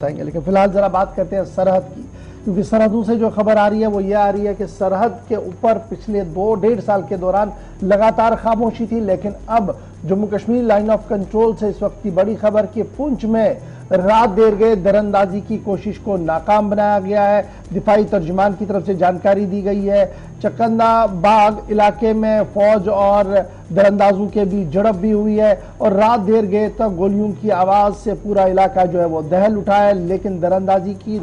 बताएंगे। लेकिन फिलहाल जरा बात करते हैं सरहद की, क्योंकि सरहदों से जो खबर आ रही है वो ये आ रही है कि सरहद के ऊपर पिछले 2-1.5 साल के दौरान लगातार खामोशी थी, लेकिन अब Jammu Kashmir line of control से इस वक्त की बड़ी खबर कि पुंछ में रात देर गए दरअंदाजी की कोशिश को नाकाम बनाया गया है। दिफाई तर्जुमान की तरफ से जानकारी दी गई है। चकंदा बाग इलाके में फौज और दरअंदाजों के बीच झड़प भी हुई है और रात देर गए तक गोलियों की आवाज से पूरा इलाका जो है वो दहल उठा है, लेकिन दरअंदाजी की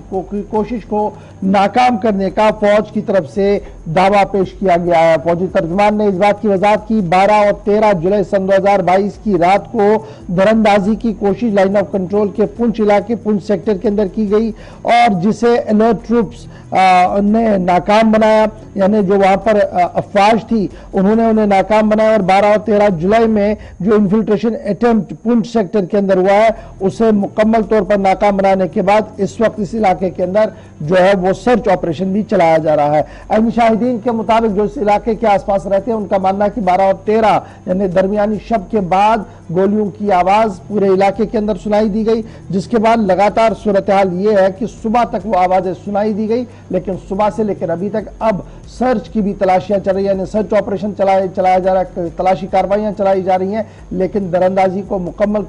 कोशिश को नाकाम करने का फौज की तरफ से दावा पेश किया गया है। फौजी तर्जुमान ने इस बात की वजाहत की 12 और 13 जुलाई सन 2022 की रात को दरअंदाजी की कोशिश लाइन ऑफ कंट्रोल के पुंछ इलाके पुंछ सेक्टर के अंदर की गई और जिसे अलर्ट ट्रूप्स ने नाकाम बनाया, यानी जो वहां पर अफवाज थी उन्होंने उन्हें नाकाम बनाया और 12 और 13 जुलाई में जो इन्फिल्ट्रेशन अटेम्प्ट पुंछ सेक्टर के अंदर हुआ है उसे मुकम्मल तौर पर नाकाम बनाने के बाद इस वक्त इस इलाके के अंदर जो है वो सर्च ऑपरेशन भी चलाया जा रहा है। अहम शाहिदीन के मुताबिक जो इस इलाके के आसपास रहते हैं उनका मानना है कि 12 और 13 यानी दरमियानी शब के बाद गोलियों की आवाज पूरे इलाके के अंदर सुनाई दी गई, जिसके बाद लगातार सूरत हाल ये है कि सुबह तक वो आवाजें सुनाई दी गई, लेकिन सुबह से लेकर अभी तक अब सर्च की भी तलाशियां चल रही है, यानी सर्च ऑपरेशन चलाया जा रहा है, तलाशी कार्रवाइयां चलाई जा रही हैं, लेकिन दरअंदाजों को मुकम्मल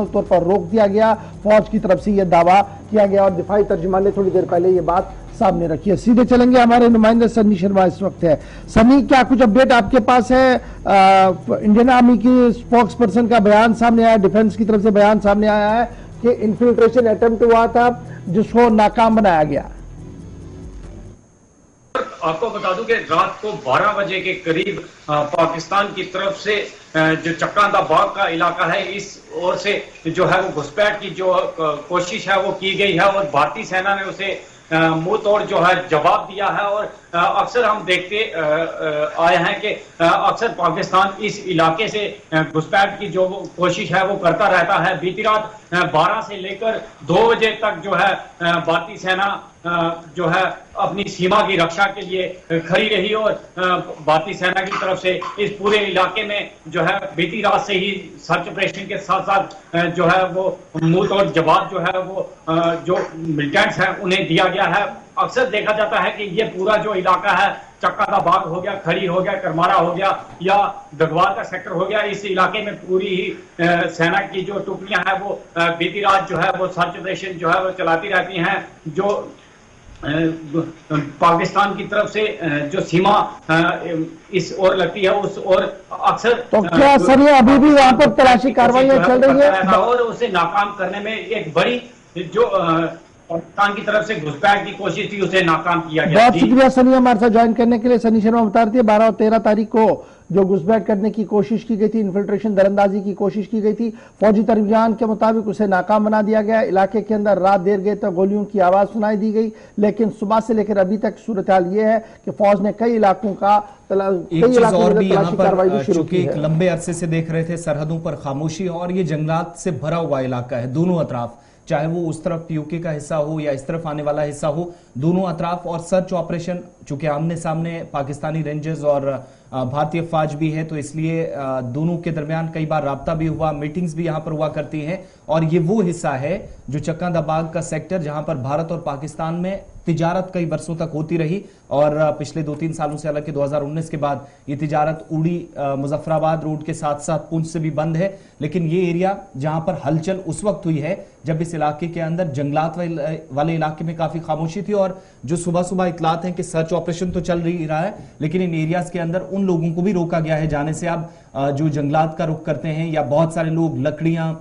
तौर पर रोक दिया गया। फौज की तरफ से यह दावा किया गया और दिफाई तर्जुमान ने थोड़ी देर पहले ये बात सामने रखी है। सीधे चलेंगे, हमारे नुमाइंदे सन्नी शर्मा इस वक्त है। सन्नी, क्या कुछ अपडेट आपके पास है? इंडियन आर्मी की स्पोक्स पर्सन का बयान सामने आया, डिफेंस की तरफ से बयान सामने आया है कि इन्फिल्ट्रेशन अटेम्प्ट हुआ था जिसको नाकाम बनाया गया। आपको बता दूं कि रात को 12 बजे के करीब पाकिस्तान की तरफ से जो चक्रांदा बाग का इलाका है इस ओर से जो है वो घुसपैठ की जो कोशिश है वो की गई है और भारतीय सेना ने उसे मुंह तोड़ जो है जवाब दिया है। और अक्सर हम देखते आए हैं कि अक्सर पाकिस्तान इस इलाके से घुसपैठ की जो कोशिश है वो करता रहता है। बीती रात 12 से लेकर 2 बजे तक जो है भारतीय सेना जो है अपनी सीमा की रक्षा के लिए खड़ी रही और भारतीय सेना की तरफ से इस पूरे इलाके में जो है बीती रात से ही सर्च ऑपरेशन के साथ साथ जो है वो मुंह तोड़ जवाब जो है वो जो मिलिटेंट्स हैं उन्हें दिया गया है। अक्सर देखा जाता है कि ये पूरा जो इलाका है चक्कादा बाग हो गया, खड़ी हो गया, करमारा हो गया या गगवाल का सेक्टर हो गया, इस इलाके में पूरी ही सेना की जो टुकड़ियां हैं वो बीती रात जो है वो सर्च ऑपरेशन जो है वो चलाती रहती हैं। जो पाकिस्तान की तरफ से जो सीमा इस ओर लगती है उस ओर अक्सर तो क्या सर ये अभी भी वहां पर तलाशी कार्रवाइयां चल रही है और उसे नाकाम करने में एक बड़ी जो पाकिस्तान की तरफ से घुसपैठ की कोशिश थी उसे नाकाम किया गया। बहुत शुक्रिया सनी हमारे साथ ज्वाइन करने के लिए। सनी शर्मा बता रही है 12 और 13 तारीख को जो घुसपैठ करने की कोशिश की गई थी, इन्फिल्ट्रेशन दरअंदाजी की कोशिश की गई थी, फौजी तर्जुमान के मुताबिक उसे नाकाम बना दिया गया। इलाके के अंदर रात देर गए तक गोलियों की आवाज सुनाई दी गई, लेकिन सुबह से लेकर अभी तक सूरत हाल ये है कि फौज ने कई इलाकों का तलाशी कार्रवाई शुरू की है। लंबे अरसे से देख रहे थे सरहदों पर खामोशी और ये जंगलात से भरा हुआ इलाका है दोनों अतराफ, चाहे वो उस तरफ पीओके का हिस्सा हो या इस तरफ आने वाला हिस्सा हो, दोनों अतराफ। और सर्च ऑपरेशन चूंकि आमने सामने पाकिस्तानी रेंजर्स और भारतीय फौज भी है तो इसलिए दोनों के दरमियान कई बार राब्ता भी हुआ, मीटिंग्स भी यहां पर हुआ करती हैं। और ये वो हिस्सा है जो चक्कादा बाग का सेक्टर जहां पर भारत और पाकिस्तान में तिजारत कई वर्षों तक होती रही और पिछले 2-3 सालों से, हालांकि 2019 के बाद ये तिजारत उड़ी मुजफ्फराबाद रोड के साथ साथ पुंछ से भी बंद है, लेकिन ये एरिया जहां पर हलचल उस वक्त हुई है जब इस इलाके के अंदर जंगलात वाले इलाके में काफी खामोशी थी। और जो सुबह सुबह इतलात हैं कि सर्च ऑपरेशन तो चल ही रहा है, लेकिन इन एरियाज के अंदर उन लोगों को भी रोका गया है जाने से। अब जो जंगलात का रुख करते हैं या बहुत सारे लोग लकड़ियां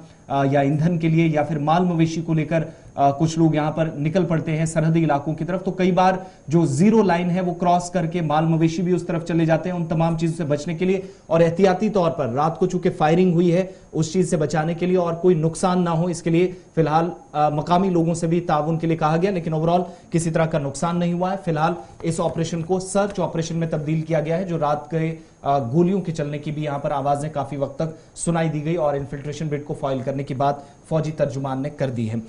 या ईंधन के लिए या फिर माल मवेशी को लेकर कुछ लोग यहां पर निकल पड़ते हैं सरहदी इलाकों की तरफ, तो कई बार जो जीरो लाइन है वो क्रॉस करके माल मवेशी भी उस तरफ चले जाते हैं। उन तमाम चीजों से बचने के लिए और एहतियाती तौर पर रात को चूंकि फायरिंग हुई है उस चीज से बचाने के लिए और कोई नुकसान ना हो इसके लिए फिलहाल मकामी लोगों से भी ताउन के लिए कहा गया, लेकिन ओवरऑल किसी तरह का नुकसान नहीं हुआ है। फिलहाल इस ऑपरेशन को सर्च ऑपरेशन में तब्दील किया गया है। जो रात के गोलियों के चलने की भी यहां पर आवाजें काफी वक्त तक सुनाई दी गई और इन्फिल्ट्रेशन बिट को फॉइल करने की बात फौजी तर्जुमान ने कर दी है।